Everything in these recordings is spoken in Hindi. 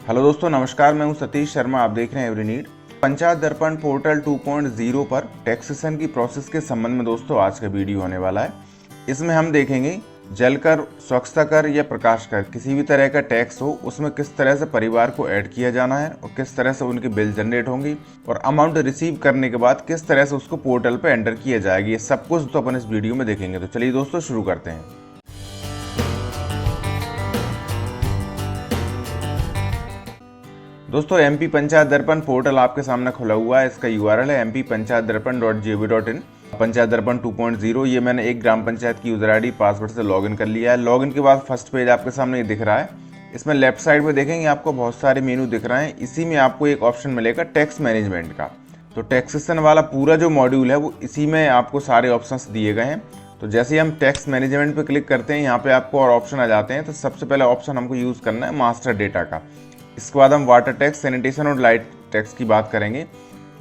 हेलो दोस्तों, नमस्कार। मैं हूं सतीश शर्मा। आप देख रहे हैं एवरीनीड। पंचायत दर्पण पोर्टल 2.0 पर टैक्सेशन की प्रोसेस के संबंध में दोस्तों आज का वीडियो होने वाला है। इसमें हम देखेंगे जल कर, स्वच्छता कर या प्रकाश कर, किसी भी तरह का टैक्स हो उसमें किस तरह से परिवार को ऐड किया जाना है और किस तरह से उनकी बिल जनरेट होंगी और अमाउंट रिसीव करने के बाद किस तरह से उसको पोर्टल पर एंटर किया जाएगा। ये सब कुछ तो अपन इस वीडियो में देखेंगे। तो चलिए दोस्तों शुरू करते हैं। दोस्तों एमपी पंचायत दर्पण पोर्टल आपके सामने खुला हुआ है। इसका यूआरएल है mppanchayatdarpan.gov.in। पंचायत दर्पण 2.0 ये मैंने एक ग्राम पंचायत की यूजर आईडी पासवर्ड से लॉगिन कर लिया है। लॉगिन के बाद फर्स्ट पेज आपके सामने ये दिख रहा है। इसमें लेफ्ट साइड में देखेंगे आपको बहुत सारे मेनू दिख रहे हैं। इसी में आपको एक ऑप्शन मिलेगा टैक्स मैनेजमेंट का। तो टैक्सेशन वाला पूरा जो मॉड्यूल है वो इसी में आपको सारे ऑप्शंस दिए गए हैं। तो जैसे ही हम टैक्स मैनेजमेंट पे क्लिक करते हैं, यहाँ पे आपको और ऑप्शन आ जाते हैं। तो सबसे पहले ऑप्शन हमको यूज़ करना है मास्टर डेटा का। इसके बाद हम वाटर टैक्स, सैनिटेशन और लाइट टैक्स की बात करेंगे,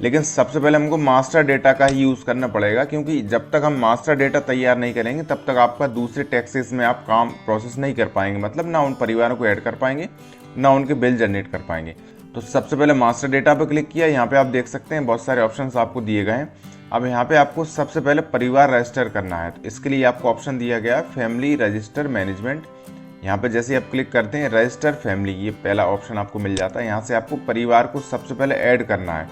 लेकिन सबसे पहले हमको मास्टर डेटा का ही यूज़ करना पड़ेगा, क्योंकि जब तक हम मास्टर डेटा तैयार नहीं करेंगे तब तक आपका दूसरे टैक्सेस में आप काम प्रोसेस नहीं कर पाएंगे। मतलब ना उन परिवारों को ऐड कर पाएंगे, ना उनके बिल जनरेट कर पाएंगे। तो सबसे पहले मास्टर डेटा पर क्लिक किया। यहाँ पे आप देख सकते हैं बहुत सारे ऑप्शंस आपको दिए गए हैं। अब यहाँ पे आपको सबसे पहले परिवार रजिस्टर करना है। तो इसके लिए आपको ऑप्शन दिया गया है फैमिली रजिस्टर मैनेजमेंट। यहाँ पे जैसे आप क्लिक करते हैं रजिस्टर फैमिली, ये पहला ऑप्शन आपको मिल जाता है। यहाँ से आपको परिवार को सबसे पहले ऐड करना है।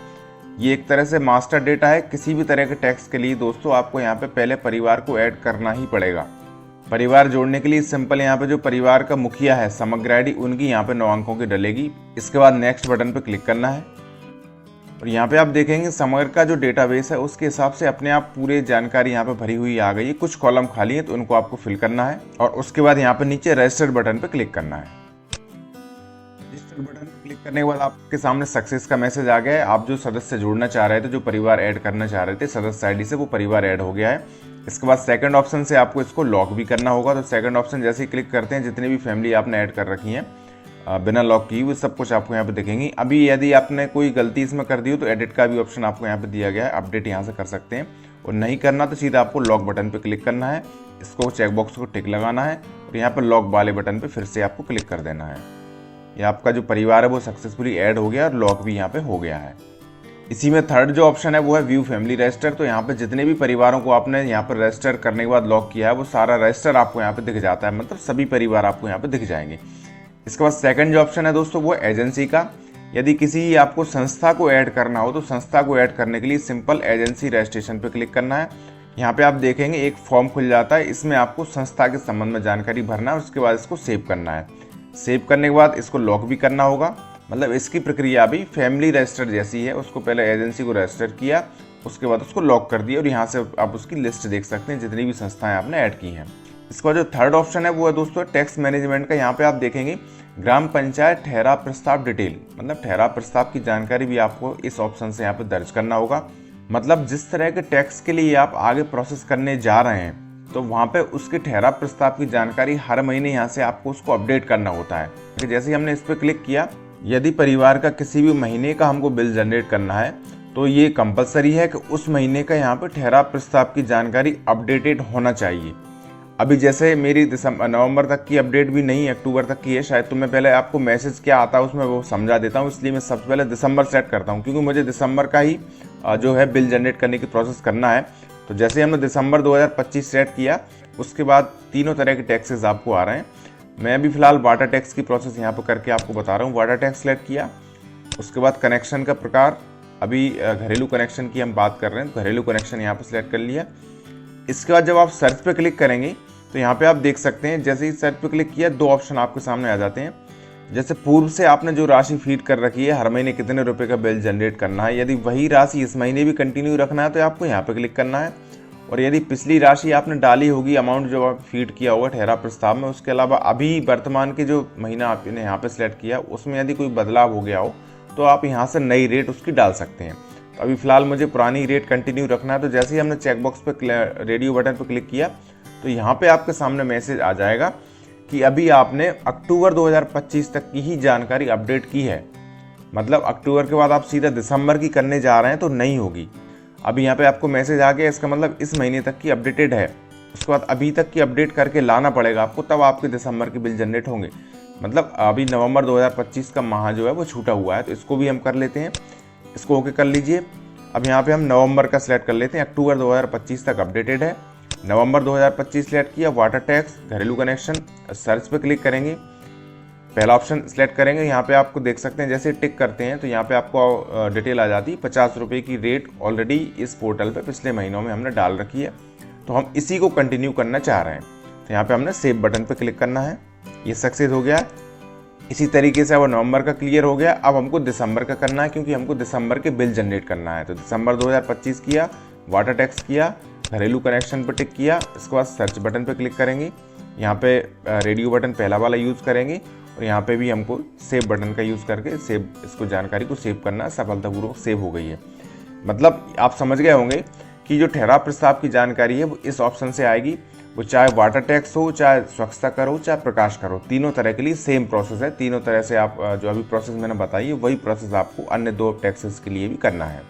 ये एक तरह से मास्टर डेटा है। किसी भी तरह के टैक्स के लिए दोस्तों आपको यहाँ पे पहले परिवार को ऐड करना ही पड़ेगा। परिवार जोड़ने के लिए सिंपल यहाँ पे जो परिवार का मुखिया है, समग्र आईडी, उनकी यहाँ पे 9 अंकों की डलेगी। इसके बाद नेक्स्ट बटन पे क्लिक करना है और यहाँ पे आप देखेंगे समग्र का जो डेटाबेस है उसके हिसाब से अपने आप पूरी जानकारी यहाँ पे भरी हुई आ गई है। कुछ कॉलम खाली है तो उनको आपको फिल करना है और उसके बाद यहाँ पे नीचे रजिस्टर बटन पे क्लिक करना है। रजिस्टर बटन पे क्लिक करने के बाद आपके सामने सक्सेस का मैसेज आ गया है। आप जो सदस्य जोड़ना चाह रहे थे, जो परिवार ऐड करना चाह रहे थे सदस्य आईडी से, वो परिवार ऐड हो गया है। इसके बाद सेकंड ऑप्शन से आपको इसको लॉक भी करना होगा। तो सेकंड ऑप्शन जैसे ही क्लिक करते हैं, जितनी भी फैमिली आपने ऐड कर रखी है बिना लॉक की, वो सब कुछ आपको यहाँ पे दिखेंगी। अभी यदि आपने कोई गलती इसमें कर दी हो तो एडिट का भी ऑप्शन आपको यहाँ पे दिया गया है, अपडेट यहाँ से कर सकते हैं। और नहीं करना तो सीधा आपको लॉक बटन पे क्लिक करना है, इसको चेकबॉक्स को टिक लगाना है और यहाँ पर लॉक वाले बटन पे फिर से आपको क्लिक कर देना है। ये आपका जो परिवार है वो सक्सेसफुली ऐड हो गया और लॉक भी यहाँ पे हो गया है। इसी में थर्ड जो ऑप्शन है वो है व्यू फैमिली रजिस्टर। तो यहाँ पे जितने भी परिवारों को आपने यहाँ पर रजिस्टर करने के बाद लॉक किया है वो सारा रजिस्टर आपको यहाँ पे दिख जाता है। मतलब सभी परिवार आपको यहाँ पे दिख जाएंगे। इसके बाद सेकंड जो ऑप्शन है दोस्तों वो एजेंसी का। यदि किसी आपको संस्था को ऐड करना हो तो संस्था को ऐड करने के लिए सिंपल एजेंसी रजिस्ट्रेशन पे क्लिक करना है। यहाँ पे आप देखेंगे एक फॉर्म खुल जाता है। इसमें आपको संस्था के संबंध में जानकारी भरना है। उसके बाद इसको सेव करना है। सेव करने के बाद इसको लॉक भी करना होगा। मतलब इसकी प्रक्रिया भी फैमिली रजिस्टर जैसी है। उसको पहले एजेंसी को रजिस्टर किया, उसके बाद उसको लॉक कर दिया और यहाँ से आप उसकी लिस्ट देख सकते हैं जितनी भी संस्थाएं आपने ऐड की हैं। इसका जो थर्ड ऑप्शन है वो है दोस्तों टैक्स मैनेजमेंट का। यहाँ पे आप देखेंगे ग्राम पंचायत ठहराव प्रस्ताव डिटेल, मतलब ठहराव प्रस्ताव की जानकारी भी आपको इस ऑप्शन से यहाँ पे दर्ज करना होगा। मतलब जिस तरह के टैक्स के लिए आप आगे प्रोसेस करने जा रहे हैं तो वहाँ पे उसके ठहराव प्रस्ताव की जानकारी हर महीने यहाँ से आपको उसको अपडेट करना होता है। कि जैसे ही हमने इस पर क्लिक किया, यदि परिवार का किसी भी महीने का हमको बिल जनरेट करना है तो ये कंपलसरी है कि उस महीने का यहाँ पे ठहराव प्रस्ताव की जानकारी अपडेटेड होना चाहिए। अभी जैसे मेरी नवंबर तक की अपडेट भी नहीं, अक्टूबर तक की है शायद। तो मैं पहले आपको मैसेज क्या आता है उसमें वो समझा देता हूँ। इसलिए मैं सबसे पहले दिसंबर सेट करता हूँ, क्योंकि मुझे दिसंबर का ही जो है बिल जनरेट करने की प्रोसेस करना है। तो जैसे हमने दिसंबर 2025 सेट किया, उसके बाद तीनों तरह के टैक्सेस आपको आ रहे हैं। मैं अभी फिलहाल वाटर टैक्स की प्रोसेस यहाँ पर करके आपको बता रहा हूँ। वाटर टैक्स सेलेक्ट किया, उसके बाद कनेक्शन का प्रकार, अभी घरेलू कनेक्शन की हम बात कर रहे हैं, तो घरेलू कनेक्शन यहाँ पर सिलेक्ट कर लिया। इसके बाद जब आप सर्च पे क्लिक करेंगे तो यहाँ पे आप देख सकते हैं जैसे ही सर्च पे क्लिक किया 2 ऑप्शन आपके सामने आ जाते हैं। जैसे पूर्व से आपने जो राशि फीड कर रखी है, हर महीने कितने रुपए का बिल जनरेट करना है, यदि वही राशि इस महीने भी कंटिन्यू रखना है तो आपको यहाँ पे क्लिक करना है। और यदि पिछली राशि आपने डाली होगी, अमाउंट जो आप फीड किया होगा ठहराव प्रस्ताव में, उसके अलावा अभी वर्तमान के जो महीना आपने यहाँ पे सिलेक्ट किया उसमें यदि कोई बदलाव हो गया हो तो आप यहाँ से नई रेट उसकी डाल सकते हैं। तो अभी फिलहाल मुझे पुरानी रेट कंटिन्यू रखना है। तो जैसे ही हमने चेकबॉक्स पे रेडियो बटन पर क्लिक किया तो यहाँ पे आपके सामने मैसेज आ जाएगा कि अभी आपने अक्टूबर 2025 तक की ही जानकारी अपडेट की है। मतलब अक्टूबर के बाद आप सीधा दिसंबर की करने जा रहे हैं तो नहीं होगी। अभी यहाँ पे आपको मैसेज आ गया, इसका मतलब इस महीने तक की अपडेटेड है। उसके बाद अभी तक की अपडेट करके लाना पड़ेगा आपको, तब आपके दिसंबर के बिल जनरेट होंगे। मतलब अभी नवंबर 2025 का माह जो है वो छूटा हुआ है, तो इसको भी हम कर लेते हैं। इसको ओके कर लीजिए। अब यहाँ पे हम नवंबर का सिलेक्ट कर लेते हैं, अक्टूबर 2025 तक अपडेटेड है। नवंबर 2025 सिलेक्ट किया, वाटर टैक्स, घरेलू कनेक्शन, सर्च पे क्लिक करेंगे, पहला ऑप्शन सिलेक्ट करेंगे। यहाँ पे आपको देख सकते हैं जैसे टिक करते हैं तो यहाँ पे आपको डिटेल आ जाती है। 50 रुपये की रेट ऑलरेडी इस पोर्टल पे पिछले महीनों में हमने डाल रखी है, तो हम इसी को कंटिन्यू करना चाह रहे हैं। तो यहाँ पे हमने सेव बटन पे क्लिक करना है। ये सक्सेस हो गया। इसी तरीके से अब नवंबर का क्लियर हो गया। अब हमको दिसंबर का करना है, क्योंकि हमको दिसंबर के बिल जनरेट करना है। तो दिसंबर 2025 किया, वाटर टैक्स किया, घरेलू कनेक्शन पर टिक किया, इसके बाद सर्च बटन पे क्लिक करेंगे। यहाँ पे रेडियो बटन पहला वाला यूज़ करेंगे और यहाँ पे भी हमको सेव बटन का यूज़ करके सेव इसको जानकारी को सेव करना सफलतापूर्वक सेव हो गई है। मतलब आप समझ गए होंगे कि जो ठहराव प्रस्ताव की जानकारी है वो इस ऑप्शन से आएगी। वो चाहे वाटर टैक्स हो, चाहे स्वच्छता कर हो, चाहे प्रकाश कर हो, तीनों तरह के लिए सेम प्रोसेस है। तीनों तरह से आप जो अभी प्रोसेस मैंने बताई है वही प्रोसेस आपको अन्य 2 टैक्सेस के लिए भी करना है।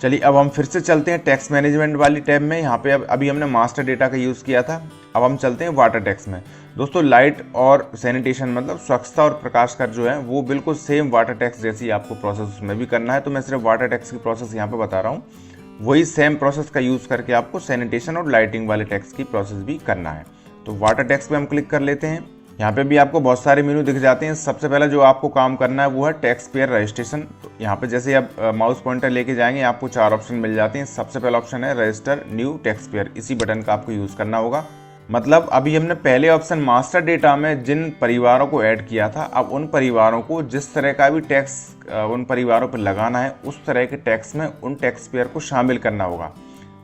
चलिए अब हम फिर से चलते हैं टैक्स मैनेजमेंट वाली टैब में। यहाँ पे अभी हमने मास्टर डेटा का यूज़ किया था। अब हम चलते हैं वाटर टैक्स में। दोस्तों लाइट और सैनिटेशन मतलब स्वच्छता और प्रकाश कर जो है वो बिल्कुल सेम वाटर टैक्स जैसी आपको प्रोसेस उसमें भी करना है। तो मैं सिर्फ वाटर टैक्स की प्रोसेस यहाँ पे बता रहा हूँ। वही सेम प्रोसेस का यूज़ करके आपको सैनिटेशन और लाइटिंग वाले टैक्स की प्रोसेस भी करना है। तो वाटर टैक्स पे हम क्लिक कर लेते हैं। यहाँ पे भी आपको बहुत सारे मेनू दिख जाते हैं। सबसे पहला जो आपको काम करना है वो है टैक्स पेयर रजिस्ट्रेशन। तो यहाँ पे जैसे आप माउस पॉइंटर लेके जाएंगे आपको 4 ऑप्शन मिल जाते हैं। सबसे पहला ऑप्शन है रजिस्टर न्यू टैक्स पेयर, इसी बटन का आपको यूज़ करना होगा। मतलब अभी हमने पहले ऑप्शन मास्टर डेटा में जिन परिवारों को ऐड किया था, अब उन परिवारों को जिस तरह का भी टैक्स उन परिवारों पर लगाना है उस तरह के टैक्स में उन टैक्स पेयर को शामिल करना होगा।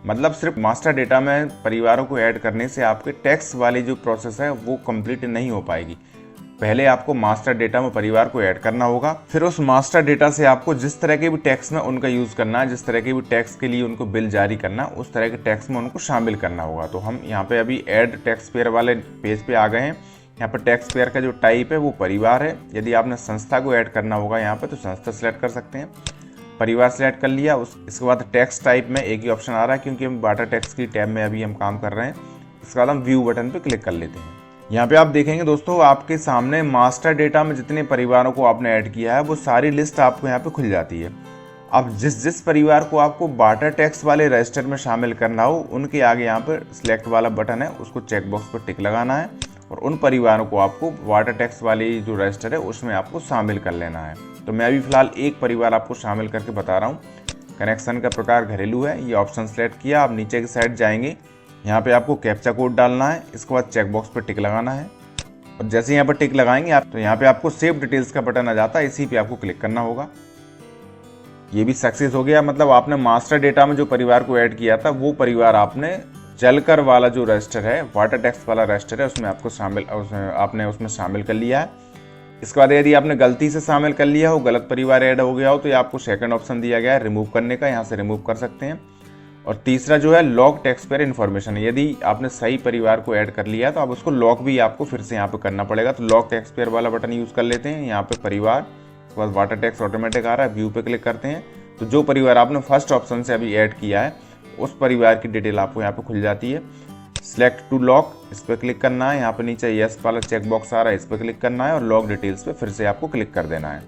मतलब सिर्फ मास्टर डेटा में परिवारों को ऐड करने से आपके टैक्स वाली जो प्रोसेस है वो कंप्लीट नहीं हो पाएगी। पहले आपको मास्टर डेटा में परिवार को ऐड करना होगा, फिर उस मास्टर डेटा से आपको जिस तरह के भी टैक्स में उनका यूज़ करना है, जिस तरह के भी टैक्स के लिए उनको बिल जारी करना, उस तरह के टैक्स में उनको शामिल करना होगा। तो हम यहाँ पे अभी ऐड टैक्स पेयर वाले पेज पे आ गए हैं। यहाँ पर टैक्स पेयर का जो टाइप है वो परिवार है। यदि आपने संस्था को ऐड करना होगा यहाँ पे तो संस्था सेलेक्ट कर सकते हैं। परिवार सेलेक्ट कर लिया। इसके बाद टैक्स टाइप में एक ही ऑप्शन आ रहा है, क्योंकि हम वाटर टैक्स की टैब में अभी हम काम कर रहे हैं। इसके बाद हम व्यू बटन पे क्लिक कर लेते हैं। यहाँ पे आप देखेंगे दोस्तों आपके सामने मास्टर डेटा में जितने परिवारों को आपने ऐड किया है वो सारी लिस्ट आपको यहाँ पे खुल जाती है। अब जिस परिवार को आपको वाटर टैक्स वाले रजिस्टर में शामिल करना हो उनके आगे यहाँ पर सिलेक्ट वाला बटन है, उसको चेक बॉक्स पर टिक लगाना है और उन परिवारों को आपको वाटर टैक्स वाली जो रजिस्टर है उसमें आपको शामिल कर लेना है। तो मैं अभी फिलहाल एक परिवार आपको शामिल करके बता रहा हूँ। कनेक्शन का प्रकार घरेलू है, ये ऑप्शन सेलेक्ट किया। आप नीचे की साइड जाएंगे, यहाँ पे आपको कैप्चा कोड डालना है। इसके बाद चेक बॉक्स पर टिक लगाना है और जैसे यहाँ पर टिक लगाएंगे आप तो यहाँ पे आपको सेव डिटेल्स का बटन आ जाता है, इसी पे आपको क्लिक करना होगा। ये भी सक्सेस हो गया। मतलब आपने मास्टर डेटा में जो परिवार को ऐड किया था वो परिवार आपने जलकर वाला जो रजिस्टर है, वाटर टैक्स वाला रजिस्टर है, उसमें आपको आपने उसमें शामिल कर लिया है। इसके बाद यदि आपने गलती से शामिल कर लिया हो, गलत परिवार ऐड हो गया हो, तो ये आपको सेकंड ऑप्शन दिया गया है रिमूव करने का, यहाँ से रिमूव कर सकते हैं। और तीसरा जो है लॉक टैक्स पेयर इन्फॉर्मेशन, यदि आपने सही परिवार को ऐड कर लिया तो आप उसको लॉक भी आपको फिर से यहाँ पे करना पड़ेगा। तो लॉक टैक्स पेयर वाला बटन यूज़ कर लेते हैं। यहाँ पे परिवार, उसके बाद वाटर टैक्स ऑटोमेटिक आ रहा है, व्यू पे क्लिक करते हैं। तो जो परिवार आपने फर्स्ट ऑप्शन से अभी ऐड किया है उस परिवार की डिटेल आपको यहाँ पे खुल जाती है। सिलेक्ट टू लॉक, इस पर क्लिक करना है। यहाँ पे नीचे यस वाला चेक बॉक्स आ रहा है, इस पर क्लिक करना है और लॉक डिटेल्स पे फिर से आपको क्लिक कर देना है।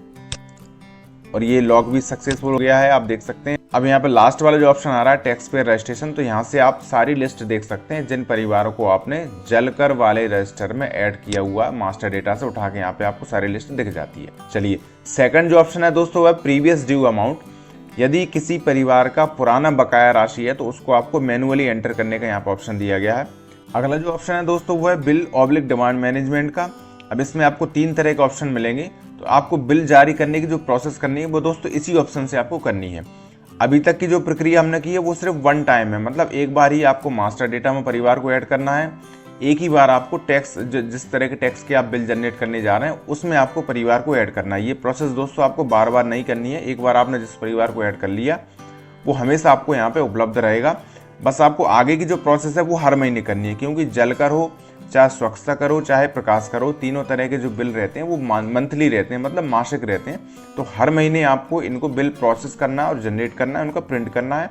और ये लॉक भी सक्सेसफुल हो गया है, आप देख सकते हैं। अब यहाँ पे लास्ट वाला जो ऑप्शन आ रहा है टैक्स पेयर रजिस्ट्रेशन, तो यहाँ से आप सारी लिस्ट देख सकते हैं जिन परिवारों को आपने जलकर वाले रजिस्टर में ऐड किया हुआ मास्टर डेटा से उठा के यहाँ पे आपको सारी लिस्ट दिख जाती है। चलिए सेकंड जो ऑप्शन है दोस्तों वह प्रीवियस ड्यू अमाउंट। यदि किसी परिवार का पुराना बकाया राशि है तो उसको आपको मैनुअली एंटर करने का यहाँ पर ऑप्शन दिया गया है। अगला जो ऑप्शन है दोस्तों वो है बिल ऑब्लिक डिमांड मैनेजमेंट का। अब इसमें आपको 3 तरह के ऑप्शन मिलेंगे। तो आपको बिल जारी करने की जो प्रोसेस करनी है वो दोस्तों इसी ऑप्शन से आपको करनी है। अभी तक की जो प्रक्रिया हमने की है वो सिर्फ वन टाइम है, मतलब एक बार ही आपको मास्टर डेटा में परिवार को ऐड करना है। एक ही बार आपको टैक्स जिस तरह के टैक्स के आप बिल जनरेट करने जा रहे हैं उसमें आपको परिवार को ऐड करना है। ये प्रोसेस दोस्तों आपको बार बार नहीं करनी है। एक बार आपने जिस परिवार को ऐड कर लिया वो हमेशा आपको यहाँ पे उपलब्ध रहेगा। बस आपको आगे की जो प्रोसेस है वो हर महीने करनी है, क्योंकि जलकर हो, चाहे स्वच्छता करो, चाहे प्रकाश करो, तीनों तरह के जो बिल रहते हैं वो मंथली रहते हैं, मतलब मासिक रहते हैं। तो हर महीने आपको इनको बिल प्रोसेस करना है और जनरेट करना है, उनका प्रिंट करना है।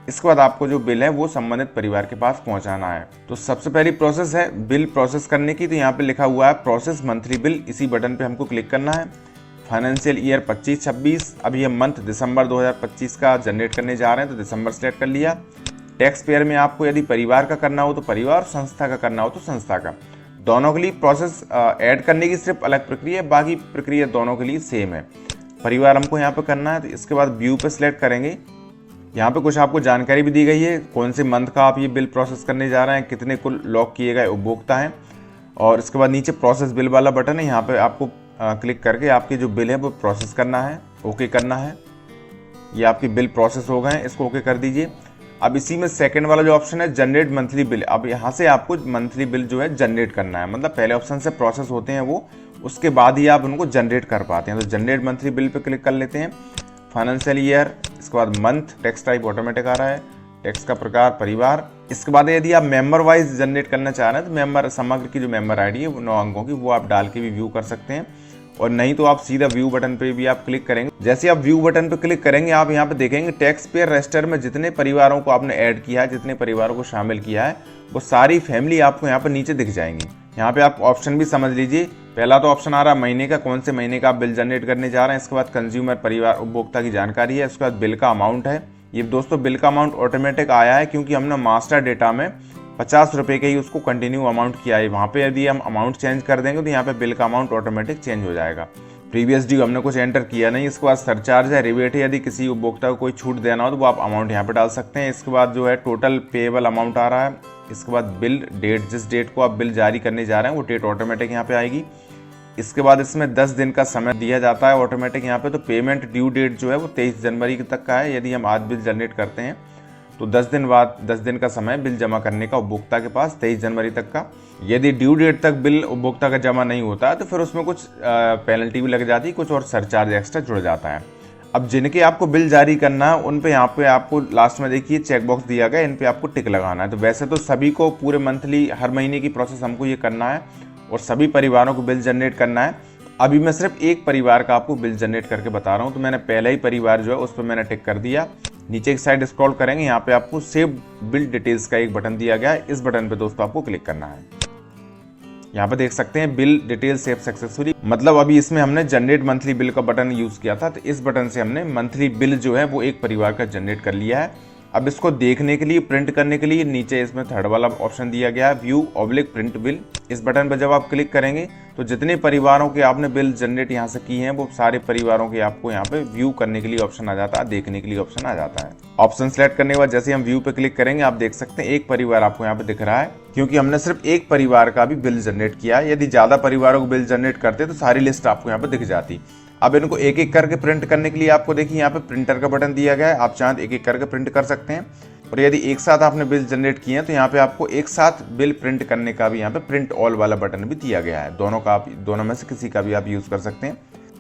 इसके बाद आपको जो बिल है वो संबंधित परिवार के पास पहुंचाना है। तो सबसे पहली प्रोसेस है बिल प्रोसेस करने की। तो यहाँ पे लिखा हुआ है प्रोसेस मंथली बिल, इसी बटन पे हमको क्लिक करना है। फाइनेंशियल ईयर 25-26, अभी हम मंथ दिसंबर 2025 का जनरेट करने जा रहे हैं, तो दिसंबर सेलेक्ट कर लिया। टैक्स पेयर में आपको यदि परिवार का करना हो तो परिवार, संस्था का करना हो तो संस्था का। दोनों के लिए प्रोसेस ऐड करने की सिर्फ अलग प्रक्रिया है, बाकी प्रक्रिया दोनों के लिए सेम है। परिवार हमको यहाँ पे करना है, तो इसके बाद व्यू पे सिलेक्ट करेंगे। यहाँ पे कुछ आपको जानकारी भी दी गई है, कौन से मंथ का आप ये बिल प्रोसेस करने जा रहे हैं, कितने कुल लॉक किए गए उपभोक्ता हैं। और इसके बाद नीचे प्रोसेस बिल वाला बटन है, यहाँ पे आपको क्लिक करके आपके जो बिल है वो प्रोसेस करना है, ओके करना है। ये आपके बिल प्रोसेस हो गए हैं, इसको ओके कर दीजिए। अब इसी में सेकंड वाला जो ऑप्शन है जनरेट मंथली बिल, अब यहाँ से आपको मंथली बिल जो है जनरेट करना है। मतलब पहले ऑप्शन से प्रोसेस होते हैं वो, उसके बाद ही आप उनको जनरेट कर पाते हैं। तो generate monthly bill pay click कर लेते हैं। फाइनेंशियल ईयर, इसके बाद मंथ, टैक्स टाइप ऑटोमेटिक आ रहा है, टैक्स का प्रकार परिवार। इसके बाद यदि आप मेंबर वाइज जनरेट करना चाह रहे हैं तो मेंबर समग्र की जो मेंबर आईडी है वो 9 अंकों की, वो आप डाल के भी व्यू कर सकते हैं। और नहीं तो आप सीधा व्यू बटन पे भी आप क्लिक करेंगे। जैसे आप व्यू बटन पे क्लिक करेंगे आप यहाँ पे देखेंगे टैक्स पेयर रजिस्टर में जितने परिवारों को आपने ऐड किया है, जितने परिवारों को शामिल किया है, वो सारी फैमिली आपको यहाँ पे नीचे दिख जाएंगी। यहाँ पे आप ऑप्शन भी समझ लीजिए। पहला तो ऑप्शन आ रहा है महीने का, कौन से महीने का आप बिल जनरेट करने जा रहे हैं। इसके बाद कंज्यूमर परिवार उपभोक्ता की जानकारी है। उसके बाद बिल का अमाउंट है। ये दोस्तों बिल का अमाउंट ऑटोमेटिक आया है क्योंकि हमने मास्टर डेटा में 50 रुपये के ही उसको कंटिन्यू अमाउंट किया है। वहाँ पे यदि हम अमाउंट चेंज कर देंगे तो यहाँ पे बिल का अमाउंट ऑटोमेटिक चेंज हो जाएगा। प्रीवियस ड्यू हमने कुछ एंटर किया नहीं। इसके बाद सरचार्ज है, रिबेट है, यदि किसी उपभोक्ता को कोई छूट देना हो तो वो आप अमाउंट यहाँ पे डाल सकते हैं। इसके बाद जो है टोटल पेएबल अमाउंट आ रहा है। इसके बाद बिल डेट, जिस डेट को आप बिल जारी करने जा रहे हैं वो डेट ऑटोमेटिक यहाँ पे आएगी। इसके बाद इसमें 10 दिन का समय दिया जाता है ऑटोमेटिक यहाँ पे। तो पेमेंट ड्यू डेट जो है वो 23 जनवरी तक का है। यदि हम आज बिल जनरेट करते हैं तो 10 दिन बाद 10 दिन का समय बिल जमा करने का उपभोक्ता के पास 23 जनवरी तक का। यदि ड्यू डेट तक बिल उपभोक्ता का जमा नहीं होता है तो फिर उसमें कुछ पेनल्टी भी लग जाती है, कुछ और सरचार्ज एक्स्ट्रा जुड़ जाता है। अब जिनके आपको बिल जारी करना है उन पे यहाँ पे आपको लास्ट में देखिए चेक बॉक्स दिया गया, इन पे आपको टिक लगाना है। तो वैसे तो सभी को पूरे मंथली हर महीने की प्रोसेस हमको ये करना है और सभी परिवारों को बिल जनरेट करना है। अभी मैं सिर्फ एक परिवार का आपको बिल जनरेट करके बता रहा हूँ। तो मैंने पहला ही परिवार जो है उस पर मैंने टिक कर दिया। नीचे एक साइड स्क्रॉल करेंगे, यहाँ पे आपको सेव बिल डिटेल्स का एक बटन दिया गया है। इस बटन पे दोस्तों आपको क्लिक करना है। यहाँ पे देख सकते हैं बिल डिटेल सेव सक्सेसफुली, मतलब अभी इसमें हमने जनरेट मंथली बिल का बटन यूज किया था। तो इस बटन से हमने मंथली बिल जो है वो एक परिवार का जनरेट कर लिया है। अब इसको देखने के लिए, प्रिंट करने के लिए नीचे इसमें थर्ड वाला ऑप्शन दिया गया है व्यू ऑब्लिक प्रिंट बिल। इस बटन पर जब आप क्लिक करेंगे तो जितने परिवारों के आपने बिल जनरेट यहाँ से किए हैं वो सारे परिवारों के आपको यहाँ पे व्यू करने के लिए ऑप्शन आ जाता है, देखने के लिए ऑप्शन आ जाता है। ऑप्शन सेलेक्ट करने के बाद जैसे हम व्यू पे क्लिक करेंगे आप देख सकते हैं एक परिवार आपको यहाँ पे दिख रहा है, क्योंकि हमने सिर्फ एक परिवार का भी बिल जनरेट किया है। यदि ज्यादा परिवारों को बिल जनरेट करते तो सारी लिस्ट आपको यहाँ पे दिख जाती। अब इनको एक एक करके प्रिंट करने के लिए आपको देखिए यहाँ पे प्रिंटर का बटन दिया गया है। आप चाहें तो एक एक करके प्रिंट कर सकते हैं। और यदि एक साथ आपने बिल जनरेट किए हैं तो यहाँ पे आपको एक साथ बिल प्रिंट करने का भी यहाँ पे प्रिंट ऑल वाला बटन भी दिया गया है। दोनों का आप, दोनों में से किसी का भी आप यूज कर सकते हैं।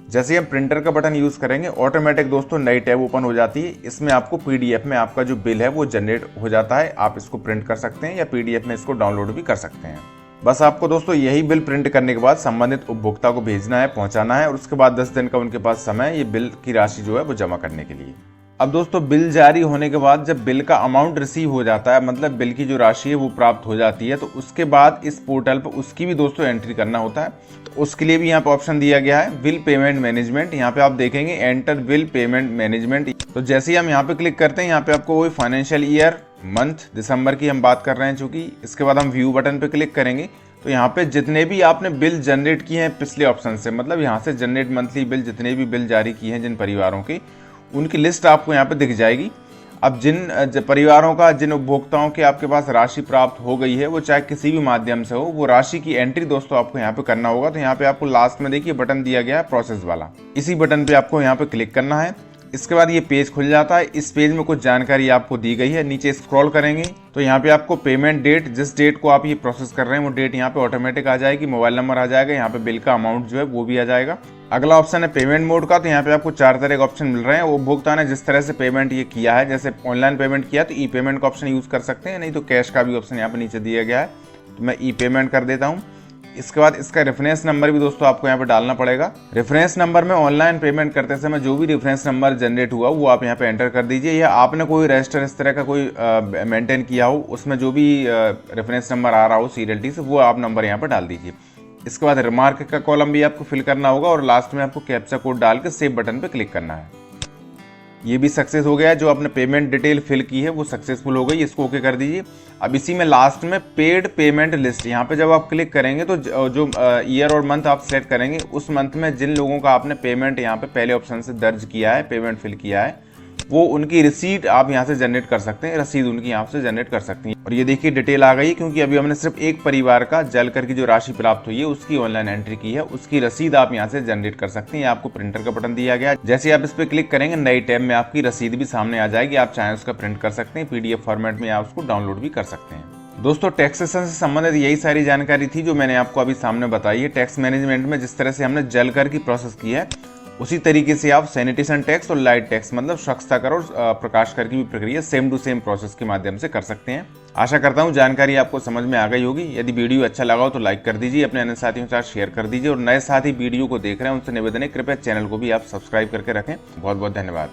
जैसे हम प्रिंटर का बटन यूज करेंगे ऑटोमेटिक दोस्तों नई टैब ओपन हो जाती है। इसमें आपको पीडीएफ में आपका जो बिल है वो जनरेट हो जाता है। आप इसको प्रिंट कर सकते हैं या पीडीएफ में इसको डाउनलोड भी कर सकते हैं। बस आपको दोस्तों यही बिल प्रिंट करने के बाद संबंधित उपभोक्ता को भेजना है, पहुंचाना है और उसके बाद 10 दिन का उनके पास समय है ये बिल की राशि जो है वो जमा करने के लिए। अब दोस्तों बिल जारी होने के बाद जब बिल का अमाउंट रिसीव हो जाता है, मतलब बिल की जो राशि है वो प्राप्त हो जाती है, तो उसके बाद इस पोर्टल पर उसकी भी दोस्तों एंट्री करना होता है। तो उसके लिए भी यहाँ पे ऑप्शन दिया गया है बिल पेमेंट मैनेजमेंट। यहाँ पे आप देखेंगे एंटर बिल पेमेंट मैनेजमेंट। तो जैसे ही हम यहाँ पे क्लिक करते हैं यहाँ पे आपको वही फाइनेंशियल ईयर मंथ दिसंबर की हम बात कर रहे हैं चूंकि। इसके बाद हम व्यू बटन पे क्लिक करेंगे तो यहाँ पे जितने भी आपने बिल जनरेट किए हैं पिछले ऑप्शन से, मतलब यहाँ से जनरेट मंथली बिल, जितने भी बिल जारी किए हैं जिन परिवारों के, उनकी लिस्ट आपको यहाँ पे दिख जाएगी। अब जिन परिवारों का, जिन उपभोक्ताओं के आपके पास राशि प्राप्त हो गई है वो चाहे किसी भी माध्यम से हो, वो राशि की एंट्री दोस्तों आपको यहाँ पे करना होगा। तो यहाँ पे आपको लास्ट में देखिए बटन दिया गया है प्रोसेस वाला, इसी बटन पे आपको यहाँ पे क्लिक करना है। इसके बाद ये पेज खुल जाता है। इस पेज में कुछ जानकारी आपको दी गई है। नीचे स्क्रॉल करेंगे तो यहाँ पे आपको पेमेंट डेट, जिस डेट को आप ये प्रोसेस कर रहे हैं वो डेट यहाँ पे ऑटोमेटिक आ जाएगी, मोबाइल नंबर आ जाएगा, यहाँ पे बिल का अमाउंट जो है वो भी आ जाएगा। अगला ऑप्शन है पेमेंट मोड का। तो यहाँ पे आपको 4 तरह के ऑप्शन मिल रहे हैं। उपभोक्ता ने जिस तरह से पेमेंट ये किया है, जैसे ऑनलाइन पेमेंट किया तो ई पेमेंट का ऑप्शन यूज कर सकते हैं, नहीं तो कैश का भी ऑप्शन यहाँ पे नीचे दिया गया है। तो मैं ई पेमेंट कर देता हूँ। इसके बाद इसका रेफरेंस नंबर भी दोस्तों आपको यहाँ पे डालना पड़ेगा। रेफरेंस नंबर में ऑनलाइन पेमेंट करते समय जो भी रेफरेंस नंबर जनरेट हुआ वो आप यहाँ पे एंटर कर दीजिए, या आपने कोई रजिस्टर इस तरह का कोई मेंटेन किया हो उसमें जो भी रेफरेंस नंबर आ रहा हो सीरियलिटी से वो आप नंबर यहाँ पे डाल दीजिए। इसके बाद रिमार्क का कॉलम भी आपको फिल करना होगा और लास्ट में आपको कैप्चा कोड डाल के सेव बटन पे क्लिक करना है। ये भी सक्सेस हो गया, जो आपने पेमेंट डिटेल फिल की है वो सक्सेसफुल हो गई, इसको ओके कर दीजिए। अब इसी में लास्ट में पेड पेमेंट लिस्ट, यहाँ पे जब आप क्लिक करेंगे तो जो ईयर और मंथ आप सेलेक्ट करेंगे उस मंथ में जिन लोगों का आपने पेमेंट यहाँ पे पहले ऑप्शन से दर्ज किया है, पेमेंट फिल किया है, वो उनकी रिसीट आप यहाँ से जनरेट कर सकते हैं, रसीद उनकी यहाँ से जनरेट कर सकते हैं। और ये देखिए डिटेल आ गई, क्योंकि अभी हमने सिर्फ एक परिवार का जलकर की जो राशि प्राप्त हुई है उसकी ऑनलाइन एंट्री की है, उसकी रसीद आप यहाँ से जनरेट कर सकते हैं। आपको प्रिंटर का बटन दिया गया, जैसे आप इस पर क्लिक करेंगे नई टैब में आपकी रसीद भी सामने आ जाएगी, आप चाहें उसका प्रिंट कर सकते हैं, PDF फॉर्मेट में आप उसको डाउनलोड भी कर सकते हैं। दोस्तों टैक्सेशन से संबंधित यही सारी जानकारी थी जो मैंने आपको अभी सामने बताई है। टैक्स मैनेजमेंट में जिस तरह से हमने जलकर की प्रोसेस की है उसी तरीके से आप सैनिटेशन टैक्स और लाइट टैक्स मतलब स्वच्छता कर और प्रकाश कर की भी प्रक्रिया सेम टू सेम प्रोसेस के माध्यम से कर सकते हैं। आशा करता हूं जानकारी आपको समझ में आ गई होगी। यदि वीडियो अच्छा लगा हो तो लाइक कर दीजिए, अपने अन्य साथियों के साथ शेयर कर दीजिए, और नए साथी वीडियो को देख रहे हैं उनसे निवेदन है कृपया चैनल को भी आप सब्सक्राइब करके रखें। बहुत बहुत धन्यवाद।